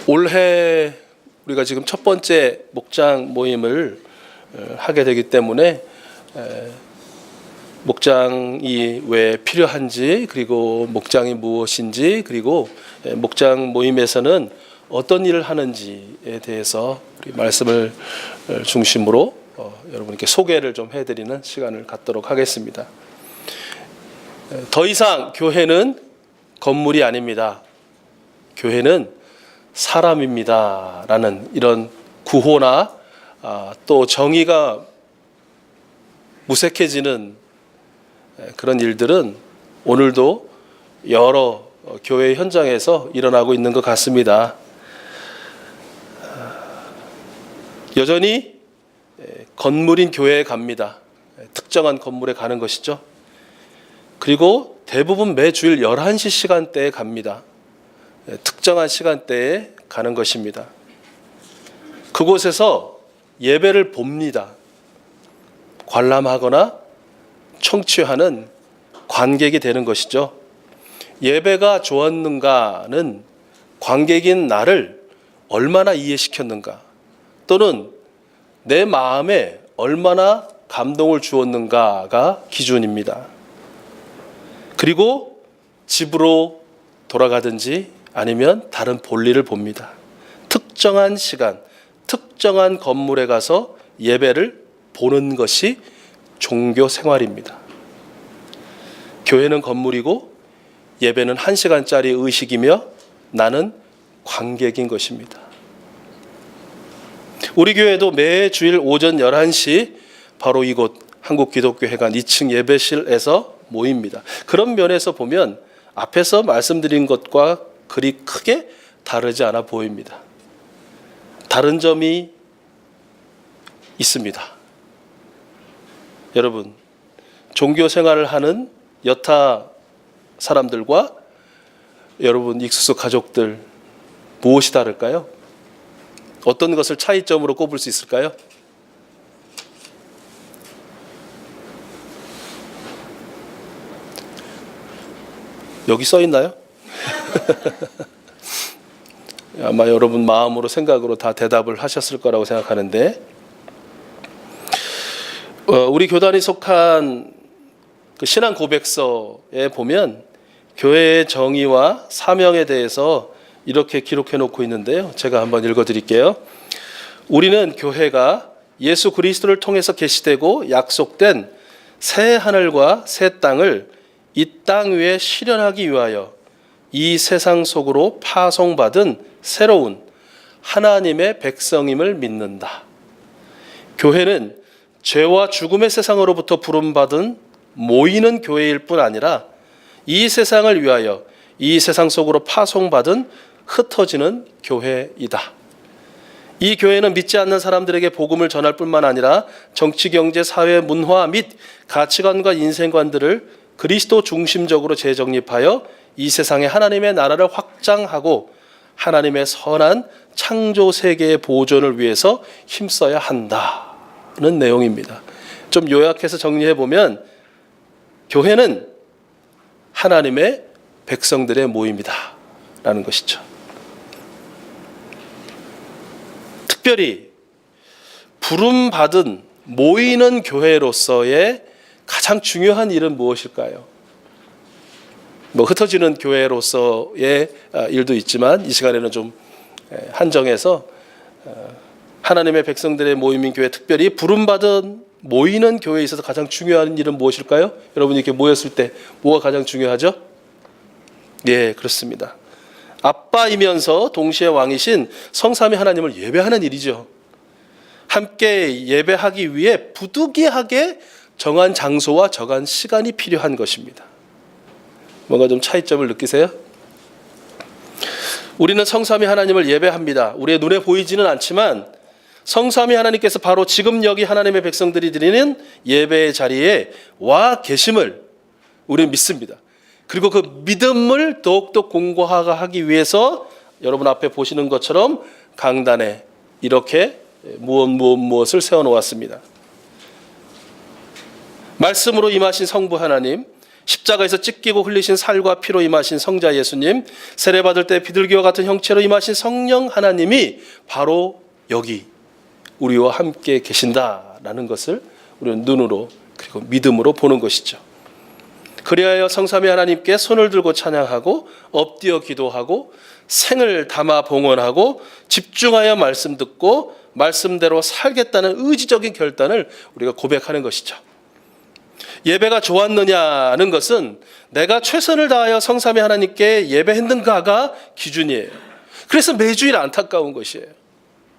올해 우리가 지금 첫 번째 목장 모임을 하게 되기 때문에 목장이 왜 필요한지, 그리고 목장이 무엇인지, 그리고 목장 모임에서는 어떤 일을 하는지에 대해서 우리 말씀을 중심으로 여러분께 소개를 좀 해드리는 시간을 갖도록 하겠습니다. 더 이상 교회는 건물이 아닙니다. 교회는 사람입니다. 라는 이런 구호나 또 정의가 무색해지는 그런 일들은 오늘도 여러 교회 현장에서 일어나고 있는 것 같습니다. 여전히 건물인 교회에 갑니다. 특정한 건물에 가는 것이죠. 그리고 대부분 매주일 11시 시간대에 갑니다. 특정한 시간대에 가는 것입니다. 그곳에서 예배를 봅니다. 관람하거나 청취하는 관객이 되는 것이죠. 예배가 좋았는가는 관객인 나를 얼마나 이해시켰는가, 또는 내 마음에 얼마나 감동을 주었는가가 기준입니다. 그리고 집으로 돌아가든지 아니면 다른 볼일을 봅니다. 특정한 시간, 특정한 건물에 가서 예배를 보는 것이 종교 생활입니다. 교회는 건물이고 예배는 1시간짜리 의식이며 나는 관객인 것입니다. 우리 교회도 매주일 오전 11시 바로 이곳 한국기독교회관 2층 예배실에서 모입니다. 그런 면에서 보면 앞에서 말씀드린 것과 그리 크게 다르지 않아 보입니다. 다른 점이 있습니다. 여러분, 종교 생활을 하는 여타 사람들과 여러분 익숙 가족들 무엇이 다를까요? 어떤 것을 차이점으로 꼽을 수 있을까요? 여기 써 있나요? 아마 여러분 마음으로 생각으로 다 대답을 하셨을 거라고 생각하는데, 우리 교단이 속한 그 신앙 고백서에 보면 교회의 정의와 사명에 대해서 이렇게 기록해 놓고 있는데요. 제가 한번 읽어 드릴게요. 우리는 교회가 예수 그리스도를 통해서 계시되고 약속된 새 하늘과 새 땅을 이 땅 위에 실현하기 위하여 이 세상 속으로 파송받은 새로운 하나님의 백성임을 믿는다. 교회는 죄와 죽음의 세상으로부터 부름받은 모이는 교회일 뿐 아니라 이 세상을 위하여 이 세상 속으로 파송받은 흩어지는 교회이다. 이 교회는 믿지 않는 사람들에게 복음을 전할 뿐만 아니라 정치, 경제, 사회, 문화 및 가치관과 인생관들을 그리스도 중심적으로 재정립하여 이 세상에 하나님의 나라를 확장하고 하나님의 선한 창조 세계의 보존을 위해서 힘써야 한다는 내용입니다. 좀 요약해서 정리해 보면 교회는 하나님의 백성들의 모임이다 라는 것이죠. 특별히 부름받은 모이는 교회로서의 가장 중요한 일은 무엇일까요? 흩어지는 교회로서의 일도 있지만 이 시간에는 좀 한정해서 하나님의 백성들의 모임인 교회, 특별히 부름받은 모이는 교회에 있어서 가장 중요한 일은 무엇일까요? 여러분이 이렇게 모였을 때 뭐가 가장 중요하죠? 네, 그렇습니다. 아빠이면서 동시에 왕이신 성삼위 하나님을 예배하는 일이죠. 함께 예배하기 위해 부득이하게 정한 장소와 정한 시간이 필요한 것입니다. 뭔가 좀 차이점을 느끼세요? 우리는 성삼위 하나님을 예배합니다. 우리의 눈에 보이지는 않지만 성삼위 하나님께서 바로 지금 여기 하나님의 백성들이 드리는 예배의 자리에 와 계심을 우리는 믿습니다. 그리고 그 믿음을 더욱더 공고하기 위해서 여러분 앞에 보시는 것처럼 강단에 이렇게 무엇을 세워놓았습니다. 말씀으로 임하신 성부 하나님, 십자가에서 찢기고 흘리신 살과 피로 임하신 성자 예수님, 세례받을 때 비둘기와 같은 형체로 임하신 성령 하나님이 바로 여기 우리와 함께 계신다라는 것을 우리는 눈으로 그리고 믿음으로 보는 것이죠. 그리하여 성삼위 하나님께 손을 들고 찬양하고 엎드려 기도하고 생을 담아 봉헌하고 집중하여 말씀 듣고 말씀대로 살겠다는 의지적인 결단을 우리가 고백하는 것이죠. 예배가 좋았느냐는 것은 내가 최선을 다하여 성삼위 하나님께 예배했는가가 기준이에요. 그래서 매주일 안타까운 것이에요.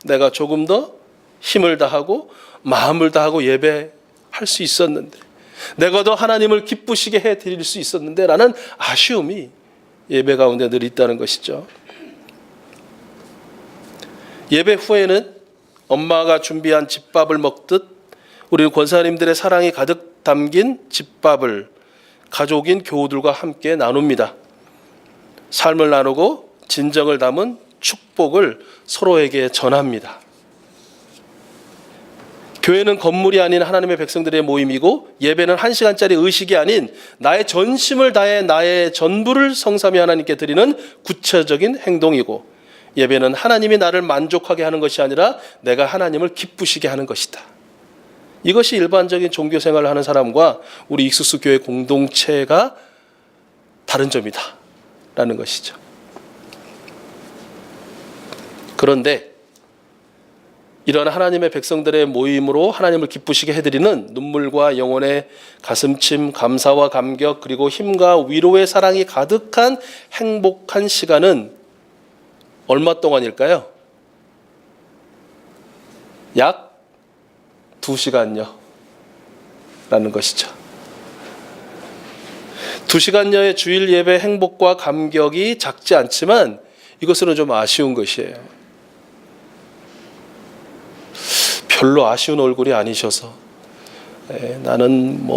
내가 조금 더 힘을 다하고 마음을 다하고 예배할 수 있었는데, 내가 더 하나님을 기쁘시게 해드릴 수 있었는데 라는 아쉬움이 예배 가운데 늘 있다는 것이죠. 예배 후에는 엄마가 준비한 집밥을 먹듯 우리는 권사님들의 사랑이 가득 담긴 집밥을 가족인 교우들과 함께 나눕니다. 삶을 나누고 진정을 담은 축복을 서로에게 전합니다. 교회는 건물이 아닌 하나님의 백성들의 모임이고, 예배는 1시간짜리 의식이 아닌 나의 전심을 다해 나의 전부를 성삼위 하나님께 드리는 구체적인 행동이고, 예배는 하나님이 나를 만족하게 하는 것이 아니라 내가 하나님을 기쁘시게 하는 것이다. 이것이 일반적인 종교 생활을 하는 사람과 우리 익수수 교회 공동체가 다른 점이다 라는 것이죠. 그런데 이런 하나님의 백성들의 모임으로 하나님을 기쁘시게 해드리는 눈물과 영혼의 가슴침, 감사와 감격, 그리고 힘과 위로의 사랑이 가득한 행복한 시간은 얼마 동안일까요? 약 2시간여 라는 것이죠. 2시간여의 주일 예배 행복과 감격이 작지 않지만 이것은 좀 아쉬운 것이에요. 별로 아쉬운 얼굴이 아니셔서 나는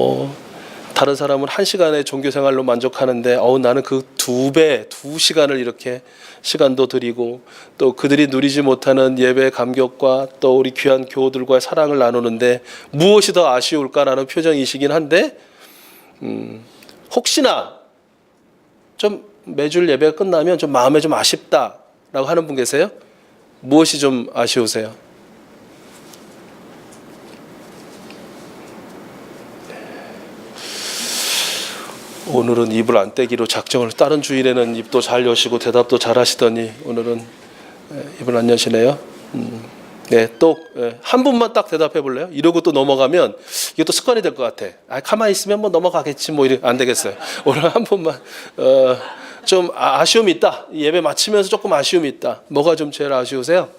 다른 사람은 1시간의 종교생활로 만족하는데 나는 그 2배, 2시간을 이렇게 시간도 드리고 또 그들이 누리지 못하는 예배의 감격과 또 우리 귀한 교우들과의 사랑을 나누는데 무엇이 더 아쉬울까라는 표정이시긴 한데, 혹시나 좀 매주 예배가 끝나면 좀 마음에 좀 아쉽다라고 하는 분 계세요? 무엇이 좀 아쉬우세요? 오늘은 입을 안 떼기로 작정을, 다른 주일에는 입도 잘 여시고 대답도 잘 하시더니 오늘은 입을 안 여시네요. 네, 또 한 분만 딱 대답해 볼래요? 이러고 또 넘어가면 이게 또 습관이 될 것 같아. 가만히 있으면 넘어가겠지 이래 안 되겠어요. 오늘 한 분만 좀 아쉬움이 있다. 예배 마치면서 조금 아쉬움이 있다. 뭐가 좀 제일 아쉬우세요?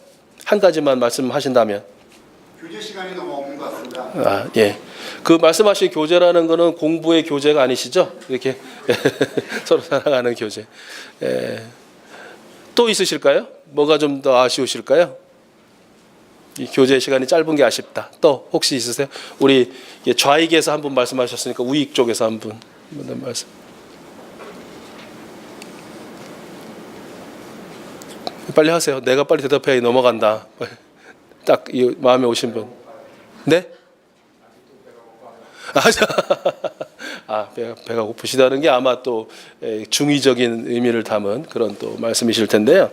한 가지만 말씀하신다면. 교제 시간이 너무 없는 것 같습니다. 예. 그 말씀하신 교제라는 거는 공부의 교제가 아니시죠? 이렇게 서로 사랑하는 교제. 또 있으실까요? 뭐가 좀 더 아쉬우실까요? 이 교제 시간이 짧은 게 아쉽다. 또 혹시 있으세요? 우리 좌익에서 한 분 말씀하셨으니까 우익 쪽에서 한 분 말씀. 빨리 하세요. 내가 빨리 대답해야 넘어간다. 딱 이 마음에 오신 분. 네? 배가 고프시다는 게 아마 또 중의적인 의미를 담은 그런 또 말씀이실 텐데요.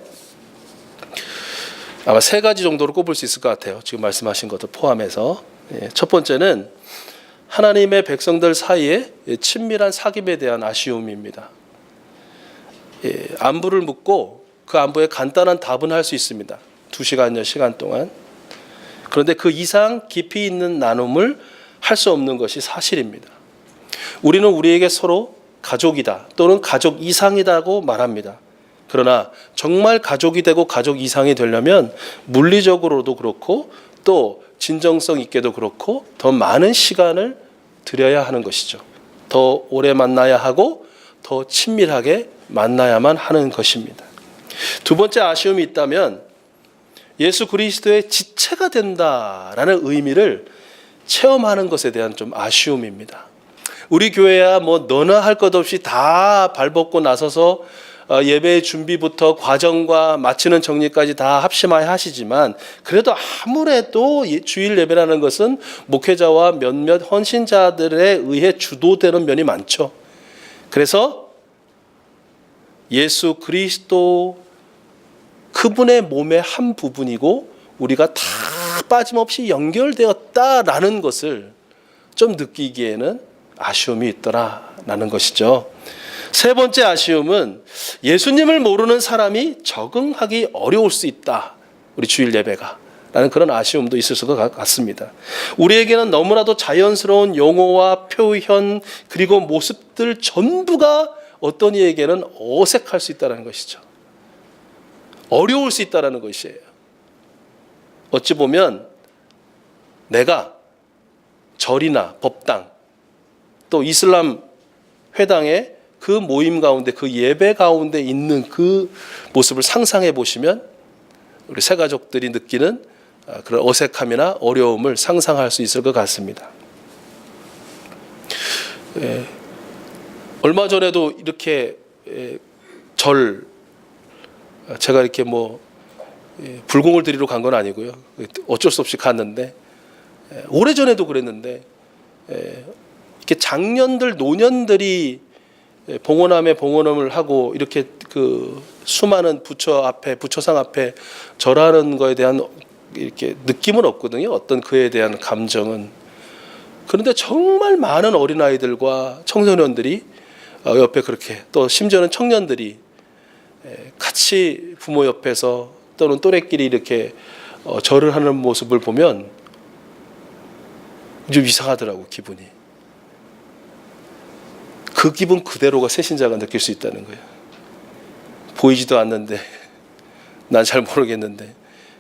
아마 3가지 정도로 꼽을 수 있을 것 같아요. 지금 말씀하신 것도 포함해서. 첫 번째는 하나님의 백성들 사이에 친밀한 사귐에 대한 아쉬움입니다. 안부를 묻고 그 안부에 간단한 답은 할 수 있습니다. 2시간여 시간 동안. 그런데 그 이상 깊이 있는 나눔을 할 수 없는 것이 사실입니다. 우리는 우리에게 서로 가족이다 또는 가족 이상이라고 말합니다. 그러나 정말 가족이 되고 가족 이상이 되려면 물리적으로도 그렇고 또 진정성 있게도 그렇고 더 많은 시간을 들여야 하는 것이죠. 더 오래 만나야 하고 더 친밀하게 만나야만 하는 것입니다. 두 번째 아쉬움이 있다면 예수 그리스도의 지체가 된다라는 의미를 체험하는 것에 대한 좀 아쉬움입니다. 우리 교회야 너나 할 것 없이 다 발벗고 나서서 예배의 준비부터 과정과 마치는 정리까지 다 합심하여 하시지만, 그래도 아무래도 주일 예배라는 것은 목회자와 몇몇 헌신자들에 의해 주도되는 면이 많죠. 그래서 예수 그리스도 그분의 몸의 한 부분이고 우리가 다 빠짐없이 연결되었다라는 것을 좀 느끼기에는 아쉬움이 있더라라는 것이죠. 세 번째 아쉬움은 예수님을 모르는 사람이 적응하기 어려울 수 있다. 우리 주일 예배가. 라는 그런 아쉬움도 있을 것 같습니다. 우리에게는 너무나도 자연스러운 용어와 표현 그리고 모습들 전부가 어떤 이에게는 어색할 수 있다는 것이죠. 어려울 수 있다는 것이에요. 어찌 보면 내가 절이나 법당 또 이슬람 회당의 그 모임 가운데 그 예배 가운데 있는 그 모습을 상상해 보시면 우리 새 가족들이 느끼는 그런 어색함이나 어려움을 상상할 수 있을 것 같습니다. 얼마 전에도 이렇게 제가 이렇게 불공을 드리러 간 건 아니고요. 어쩔 수 없이 갔는데 오래전에도 그랬는데 이렇게 장년들 노년들이 봉헌함에 봉헌음을 하고 이렇게 그 수많은 부처상 앞에 절하는 거에 대한 이렇게 느낌은 없거든요. 어떤 그에 대한 감정은. 그런데 정말 많은 어린아이들과 청소년들이 옆에 그렇게 또 심지어는 청년들이 같이 부모 옆에서 또는 또래끼리 이렇게 절을 하는 모습을 보면 좀 이상하더라고, 기분이. 그 기분 그대로가 새신자가 느낄 수 있다는 거예요. 보이지도 않는데 난 잘 모르겠는데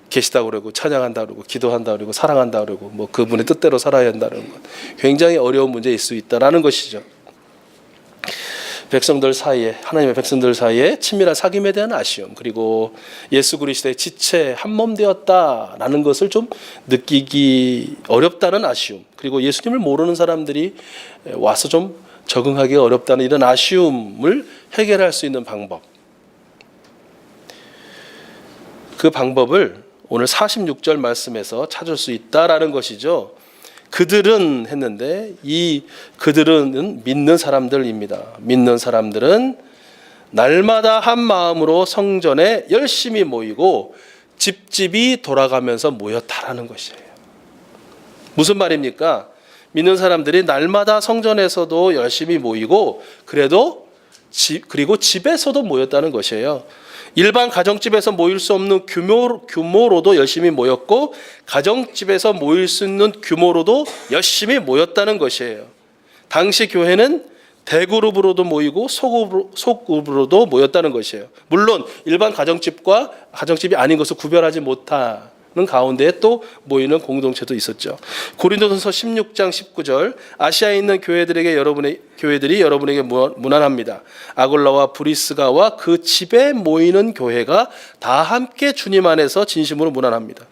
계시다고 그러고 찬양한다 그러고 기도한다 그러고 사랑한다 그러고 그분의 뜻대로 살아야 한다는 것, 굉장히 어려운 문제일 수 있다라는 것이죠. 백성들 사이에, 하나님의 백성들 사이에 친밀한 사귐에 대한 아쉬움, 그리고 예수 그리스도의 지체 한몸 되었다라는 것을 좀 느끼기 어렵다는 아쉬움, 그리고 예수님을 모르는 사람들이 와서 좀 적응하기 어렵다는 이런 아쉬움을 해결할 수 있는 방법, 그 방법을 오늘 46절 말씀에서 찾을 수 있다라는 것이죠. 그들은 했는데 이 그들은 믿는 사람들입니다. 믿는 사람들은 날마다 한 마음으로 성전에 열심히 모이고 집집이 돌아가면서 모였다라는 것이에요. 무슨 말입니까? 믿는 사람들이 날마다 성전에서도 열심히 모이고 그리고 집에서도 모였다는 것이에요. 일반 가정집에서 모일 수 없는 규모로도 열심히 모였고 가정집에서 모일 수 있는 규모로도 열심히 모였다는 것이에요. 당시 교회는 대그룹으로도 모이고 소그룹으로도 모였다는 것이에요. 물론 일반 가정집과 가정집이 아닌 것을 구별하지 못하는 가운데 또 모이는 공동체도 있었죠. 고린도전서 16장 19절 아시아에 있는 교회들이 여러분에게 문안합니다. 아골라와 브리스가와 그 집에 모이는 교회가 다 함께 주님 안에서 진심으로 문안합니다.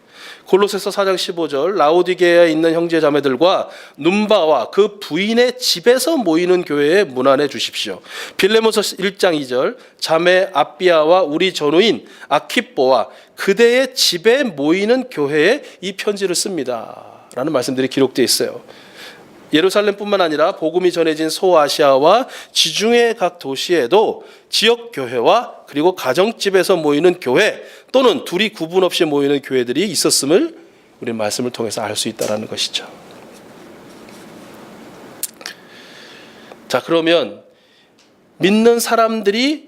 골로새서 4장 15절 라오디게아에 있는 형제 자매들과 눈바와 그 부인의 집에서 모이는 교회에 문안해 주십시오. 빌레몬서 1장 2절 자매 아비아와 우리 전우인 아키뽀와 그대의 집에 모이는 교회에 이 편지를 씁니다 라는 말씀들이 기록되어 있어요. 예루살렘뿐만 아니라 복음이 전해진 소아시아와 지중해 각 도시에도 지역 교회와 그리고 가정집에서 모이는 교회 또는 둘이 구분 없이 모이는 교회들이 있었음을 우리 말씀을 통해서 알 수 있다는 것이죠. 자, 그러면 믿는 사람의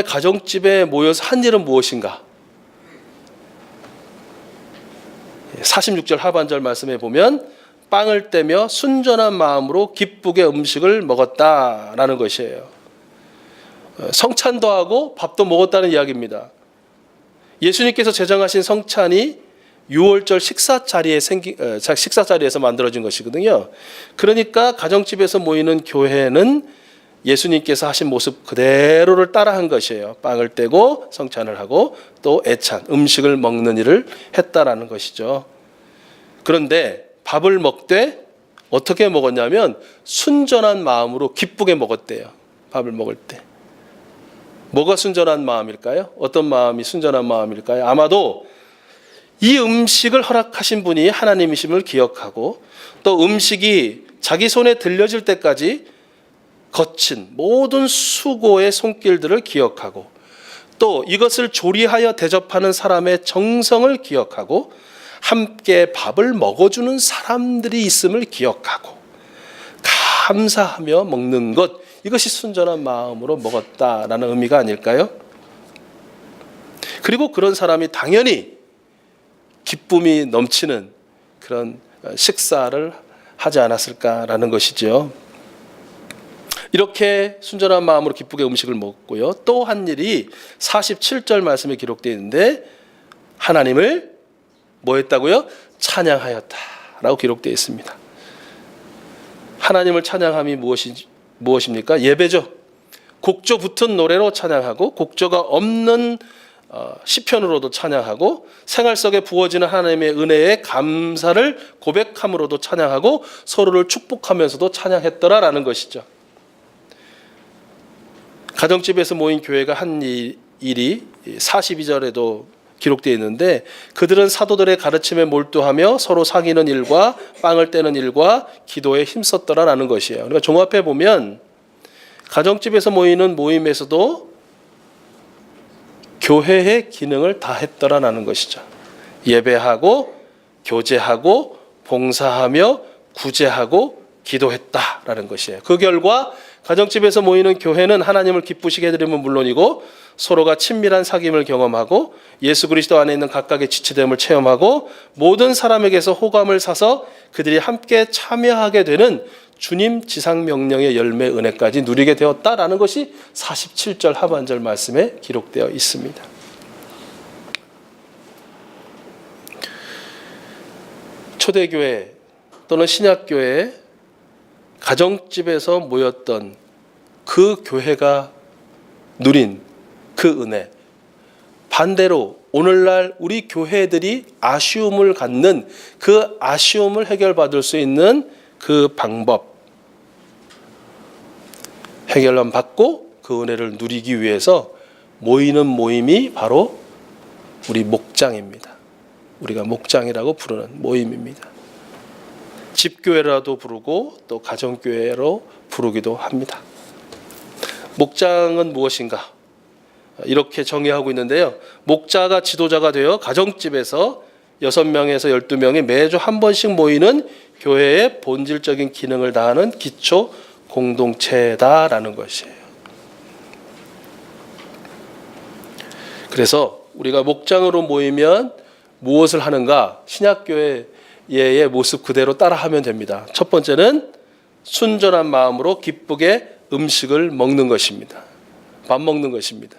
가정집에 모여서 한 일은 무엇인가? 46절 하반절 말씀에 보면 빵을 떼며 순전한 마음으로 기쁘게 음식을 먹었다라는 것이에요. 성찬도 하고 밥도 먹었다는 이야기입니다. 예수님께서 제정하신 성찬이 6월절 식사 자리에서 만들어진 것이거든요. 그러니까 가정집에서 모이는 교회는 예수님께서 하신 모습 그대로를 따라한 것이에요. 빵을 떼고 성찬을 하고 또 애찬 음식을 먹는 일을 했다라는 것이죠. 그런데 밥을 먹되 어떻게 먹었냐면 순전한 마음으로 기쁘게 먹었대요. 밥을 먹을 때. 뭐가 순전한 마음일까요? 어떤 마음이 순전한 마음일까요? 아마도 이 음식을 허락하신 분이 하나님이심을 기억하고 또 음식이 자기 손에 들려질 때까지 거친 모든 수고의 손길들을 기억하고 또 이것을 조리하여 대접하는 사람의 정성을 기억하고 함께 밥을 먹어주는 사람들이 있음을 기억하고 감사하며 먹는 것, 이것이 순전한 마음으로 먹었다라는 의미가 아닐까요? 그리고 그런 사람이 당연히 기쁨이 넘치는 그런 식사를 하지 않았을까라는 것이죠. 이렇게 순전한 마음으로 기쁘게 음식을 먹었고요. 또 한 일이 47절 말씀에 기록되어 있는데 하나님을 뭐 했다고요? 찬양하였다라고 기록되어 있습니다. 하나님을 찬양함이 무엇입니까? 예배죠. 곡조 붙은 노래로 찬양하고 곡조가 없는 시편으로도 찬양하고 생활 속에 부어지는 하나님의 은혜에 감사를 고백함으로도 찬양하고 서로를 축복하면서도 찬양했더라라는 것이죠. 가정집에서 모인 교회가 한 일이 42절에도 기록되어 있는데 그들은 사도들의 가르침에 몰두하며 서로 사귀는 일과 빵을 떼는 일과 기도에 힘썼더라라는 것이에요. 그러니까 종합해 보면 가정집에서 모이는 모임에서도 교회의 기능을 다 했더라라는 것이죠. 예배하고 교제하고 봉사하며 구제하고 기도했다라는 것이에요. 그 결과 가정집에서 모이는 교회는 하나님을 기쁘시게 해드리면 물론이고 서로가 친밀한 사귐을 경험하고 예수 그리스도 안에 있는 각각의 지체됨을 체험하고 모든 사람에게서 호감을 사서 그들이 함께 참여하게 되는 주님 지상명령의 열매 은혜까지 누리게 되었다라는 것이 47절 하반절 말씀에 기록되어 있습니다. 초대교회 또는 신약교회 가정집에서 모였던 그 교회가 누린 그 은혜, 반대로 오늘날 우리 교회들이 아쉬움을 갖는 그 아쉬움을 해결받을 수 있는 그 방법, 해결만 받고 그 은혜를 누리기 위해서 모이는 모임이 바로 우리 목장입니다. 우리가 목장이라고 부르는 모임입니다. 집교회라도 부르고 또 가정교회로 부르기도 합니다. 목장은 무엇인가? 이렇게 정의하고 있는데요. 목자가 지도자가 되어 가정집에서 6명에서 12명이 매주 한 번씩 모이는 교회의 본질적인 기능을 다하는 기초 공동체다라는 것이에요. 그래서 우리가 목장으로 모이면 무엇을 하는가? 신약교회의 모습 그대로 따라하면 됩니다. 첫 번째는 순전한 마음으로 기쁘게 음식을 먹는 것입니다. 밥 먹는 것입니다.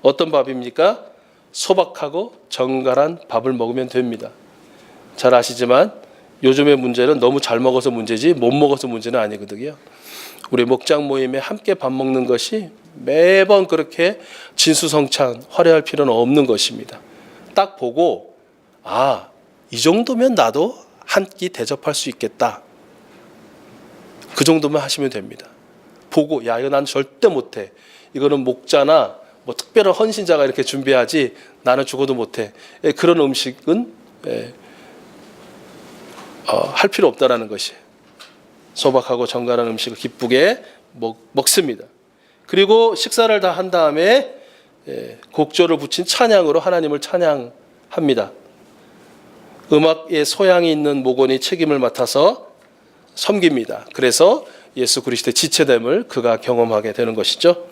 어떤 밥입니까? 소박하고 정갈한 밥을 먹으면 됩니다. 잘 아시지만 요즘의 문제는 너무 잘 먹어서 문제지 못 먹어서 문제는 아니거든요. 우리 목장 모임에 함께 밥 먹는 것이 매번 그렇게 진수성찬 화려할 필요는 없는 것입니다. 딱 보고 이 정도면 나도 한 끼 대접할 수 있겠다. 그 정도만 하시면 됩니다. 보고 이거 난 절대 못해. 이거는 목자나 뭐 특별한 헌신자가 이렇게 준비하지 나는 죽어도 못해. 그런 음식은 할 필요 없다라는 것이에요. 소박하고 정갈한 음식을 기쁘게 먹습니다. 그리고 식사를 다 한 다음에 곡조를 붙인 찬양으로 하나님을 찬양합니다. 음악에 소양이 있는 목원이 책임을 맡아서 섬깁니다. 그래서 예수 그리스도의 지체됨을 그가 경험하게 되는 것이죠.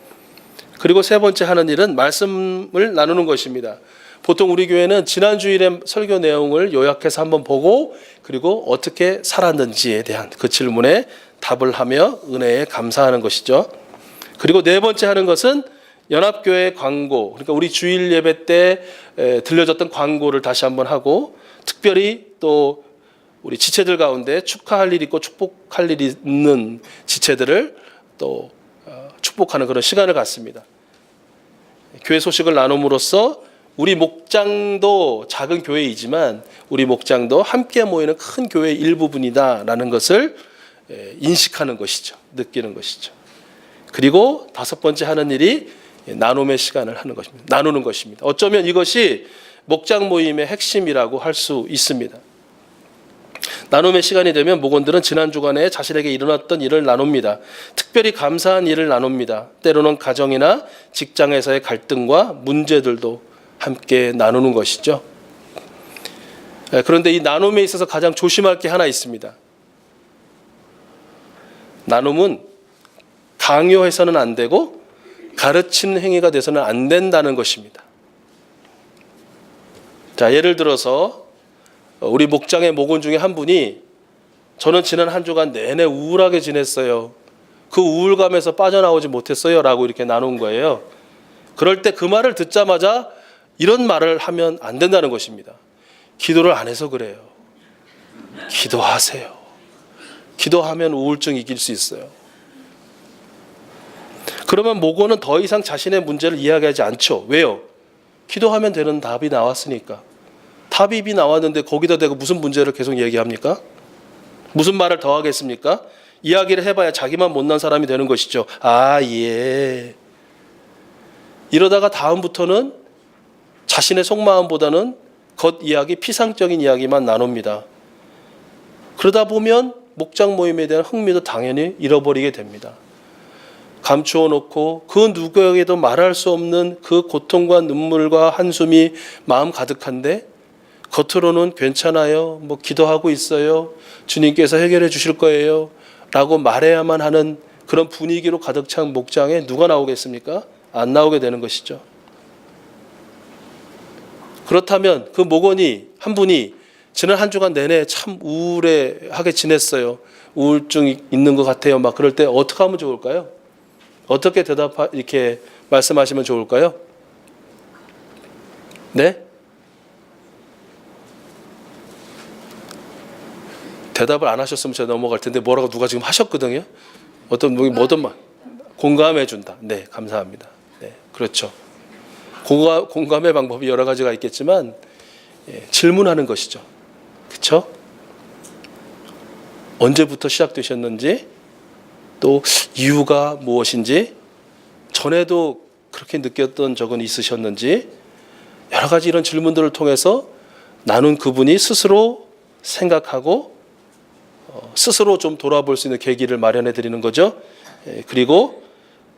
그리고 세 번째 하는 일은 말씀을 나누는 것입니다. 보통 우리 교회는 지난 주일의 설교 내용을 요약해서 한번 보고 그리고 어떻게 살았는지에 대한 그 질문에 답을 하며 은혜에 감사하는 것이죠. 그리고 네 번째 하는 것은 연합교회 광고, 그러니까 우리 주일 예배 때 들려졌던 광고를 다시 한번 하고 특별히 또 우리 지체들 가운데 축하할 일이 있고 축복할 일이 있는 지체들을 또 축복하는 그런 시간을 갖습니다. 교회 소식을 나눔으로써 우리 목장도 작은 교회이지만 우리 목장도 함께 모이는 큰 교회의 일부분이다라는 것을 인식하는 것이죠. 느끼는 것이죠. 그리고 다섯 번째 하는 일이 나눔의 시간을 하는 것입니다. 나누는 것입니다. 어쩌면 이것이 목장 모임의 핵심이라고 할 수 있습니다. 나눔의 시간이 되면 목원들은 지난 주간에 자신에게 일어났던 일을 나눕니다. 특별히 감사한 일을 나눕니다. 때로는 가정이나 직장에서의 갈등과 문제들도 함께 나누는 것이죠. 그런데 이 나눔에 있어서 가장 조심할 게 하나 있습니다. 나눔은 강요해서는 안 되고 가르치는 행위가 돼서는 안 된다는 것입니다. 자, 예를 들어서 우리 목장의 목원 중에 한 분이 저는 지난 한 주간 내내 우울하게 지냈어요. 그 우울감에서 빠져나오지 못했어요. 라고 이렇게 나눈 거예요. 그럴 때 그 말을 듣자마자 이런 말을 하면 안 된다는 것입니다. 기도를 안 해서 그래요. 기도하세요. 기도하면 우울증 이길 수 있어요. 그러면 목원은 더 이상 자신의 문제를 이야기하지 않죠. 왜요? 기도하면 되는 답이 나왔으니까. 답이 나왔는데 거기다 대고 무슨 문제를 계속 얘기합니까? 무슨 말을 더 하겠습니까? 이야기를 해봐야 자기만 못난 사람이 되는 것이죠. 아, 예. 이러다가 다음부터는 자신의 속마음보다는 겉이야기, 피상적인 이야기만 나눕니다. 그러다 보면 목장 모임에 대한 흥미도 당연히 잃어버리게 됩니다. 감추어 놓고 그 누구에게도 말할 수 없는 그 고통과 눈물과 한숨이 마음 가득한데 겉으로는 괜찮아요. 뭐 기도하고 있어요. 주님께서 해결해 주실 거예요. 라고 말해야만 하는 그런 분위기로 가득 찬 목장에 누가 나오겠습니까? 안 나오게 되는 것이죠. 그렇다면 그 목원이 한 분이 지난 한 주간 내내 참 우울하게 지냈어요. 우울증이 있는 것 같아요. 막 그럴 때 어떻게 하면 좋을까요? 어떻게 이렇게 말씀하시면 좋을까요? 네? 대답을 안 하셨으면 제가 넘어갈 텐데 뭐라고 누가 지금 하셨거든요. 어떤 분이 뭐든 말 공감해 준다. 네, 감사합니다. 네, 그렇죠. 공감의 방법이 여러 가지가 있겠지만 질문하는 것이죠. 그렇죠? 언제부터 시작되셨는지 또 이유가 무엇인지 전에도 그렇게 느꼈던 적은 있으셨는지 여러 가지 이런 질문들을 통해서 나눈 그분이 스스로 생각하고 스스로 좀 돌아볼 수 있는 계기를 마련해 드리는 거죠. 그리고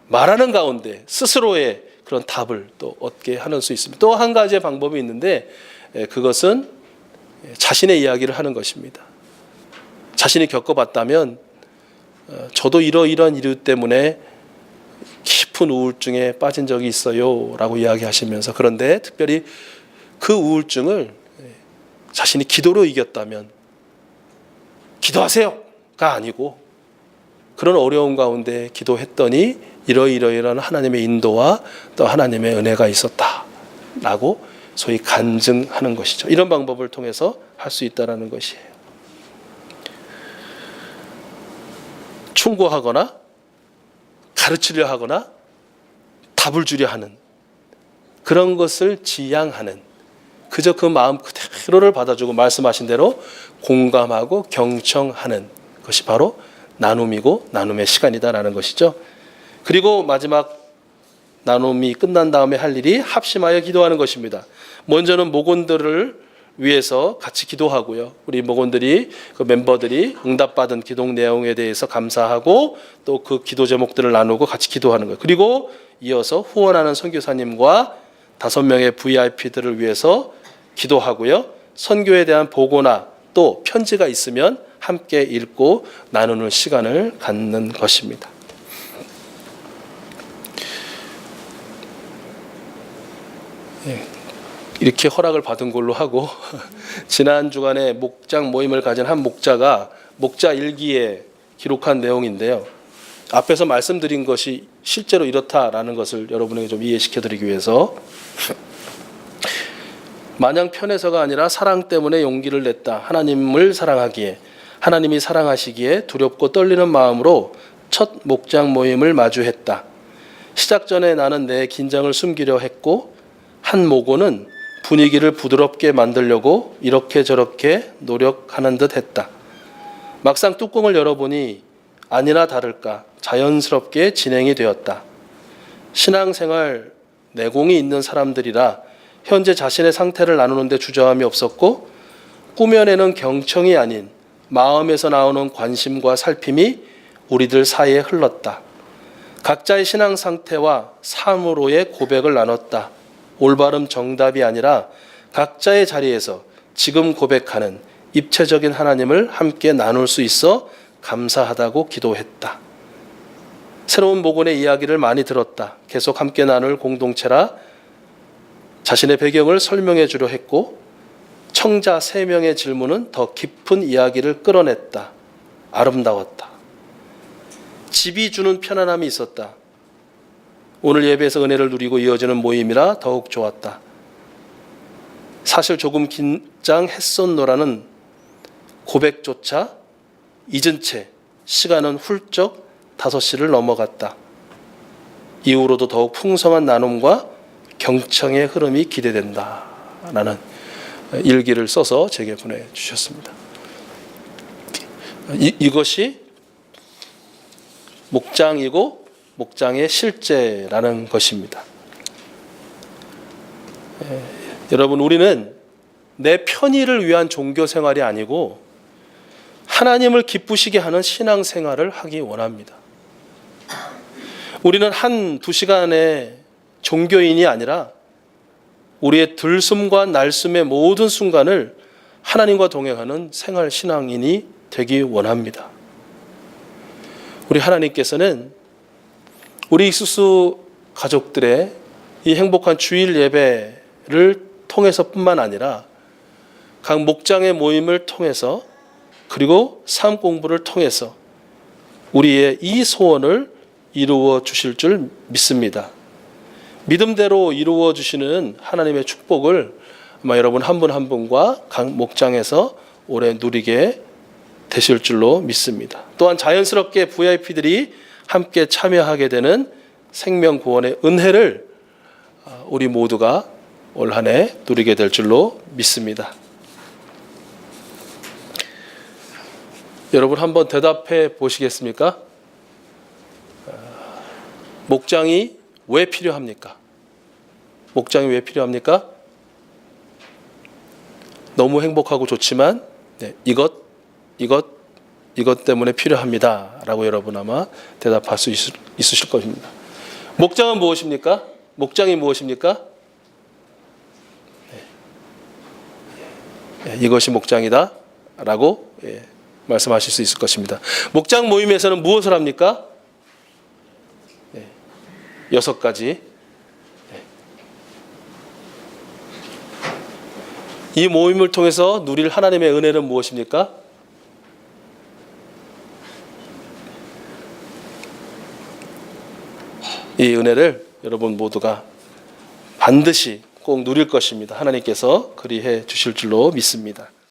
말하는 가운데 스스로의 그런 답을 또 얻게 하는 수 있습니다. 또 한 가지의 방법이 있는데 그것은 자신의 이야기를 하는 것입니다. 자신이 겪어봤다면 저도 이러이러한 이유 때문에 깊은 우울증에 빠진 적이 있어요 라고 이야기하시면서 그런데 특별히 그 우울증을 자신이 기도로 이겼다면 기도하세요가 아니고 그런 어려움 가운데 기도했더니 이러이러이러한 하나님의 인도와 또 하나님의 은혜가 있었다라고 소위 간증하는 것이죠. 이런 방법을 통해서 할 수 있다는 것이에요. 충고하거나 가르치려 하거나 답을 주려 하는 그런 것을 지향하는 그저 그 마음 그대로를 받아주고 말씀하신 대로 공감하고 경청하는 것이 바로 나눔이고 나눔의 시간이다라는 것이죠. 그리고 마지막 나눔이 끝난 다음에 할 일이 합심하여 기도하는 것입니다. 먼저는 목원들을 위해서 같이 기도하고요. 우리 목원들이 그 멤버들이 응답받은 기도 내용에 대해서 감사하고 또 그 기도 제목들을 나누고 같이 기도하는 거예요. 그리고 이어서 후원하는 선교사님과 5명의 VIP들을 위해서 기도하고요. 선교에 대한 보고나 또 편지가 있으면 함께 읽고 나누는 시간을 갖는 것입니다. 이렇게 허락을 받은 걸로 하고 지난 주간에 목장 모임을 가진 한 목자가 목자 일기에 기록한 내용인데요. 앞에서 말씀드린 것이 실제로 이렇다라는 것을 여러분에게 좀 이해시켜 드리기 위해서 마냥 편해서가 아니라 사랑 때문에 용기를 냈다. 하나님을 사랑하기에 하나님이 사랑하시기에 두렵고 떨리는 마음으로 첫 목장 모임을 마주했다. 시작 전에 나는 내 긴장을 숨기려 했고 한 목원은 분위기를 부드럽게 만들려고 이렇게 저렇게 노력하는 듯 했다. 막상 뚜껑을 열어보니 아니나 다를까 자연스럽게 진행이 되었다. 신앙생활 내공이 있는 사람들이라 현재 자신의 상태를 나누는데 주저함이 없었고 꾸며내는 경청이 아닌 마음에서 나오는 관심과 살핌이 우리들 사이에 흘렀다. 각자의 신앙 상태와 삶으로의 고백을 나눴다. 올바름 정답이 아니라 각자의 자리에서 지금 고백하는 입체적인 하나님을 함께 나눌 수 있어 감사하다고 기도했다. 새로운 복원의 이야기를 많이 들었다. 계속 함께 나눌 공동체라 자신의 배경을 설명해 주려 했고 청자 3명의 질문은 더 깊은 이야기를 끌어냈다. 아름다웠다. 집이 주는 편안함이 있었다. 오늘 예배에서 은혜를 누리고 이어지는 모임이라 더욱 좋았다. 사실 조금 긴장했었노라는 고백조차 잊은 채 시간은 훌쩍 5시를 넘어갔다. 이후로도 더욱 풍성한 나눔과 경청의 흐름이 기대된다. 라는 일기를 써서 제게 보내주셨습니다. 이것이 목장이고 목장의 실제라는 것입니다. 여러분, 우리는 내 편의를 위한 종교 생활이 아니고 하나님을 기쁘시게 하는 신앙 생활을 하기 원합니다. 우리는 1-2시간의 종교인이 아니라 우리의 들숨과 날숨의 모든 순간을 하나님과 동행하는 생활 신앙인이 되기 원합니다. 우리 하나님께서는 우리 익수수 가족들의 이 행복한 주일 예배를 통해서뿐만 아니라 각 목장의 모임을 통해서 그리고 삶 공부를 통해서 우리의 이 소원을 이루어 주실 줄 믿습니다. 믿음대로 이루어 주시는 하나님의 축복을 아마 여러분 한 분 한 분과 각 목장에서 오래 누리게 되실 줄로 믿습니다. 또한 자연스럽게 VIP들이 함께 참여하게 되는 생명구원의 은혜를 우리 모두가 올 한 해 누리게 될 줄로 믿습니다. 여러분 한번 대답해 보시겠습니까? 목장이 왜 필요합니까? 목장이 왜 필요합니까? 너무 행복하고 좋지만 이것 때문에 필요합니다. 라고 여러분 아마 대답할 수 있으실 것입니다. 목장은 무엇입니까? 목장이 무엇입니까? 이것이 목장이다. 라고 말씀하실 수 있을 것입니다. 목장 모임에서는 무엇을 합니까? 6가지. 이 모임을 통해서 누릴 하나님의 은혜는 무엇입니까? 이 은혜를 여러분 모두가 반드시 꼭 누릴 것입니다. 하나님께서 그리해 주실 줄로 믿습니다.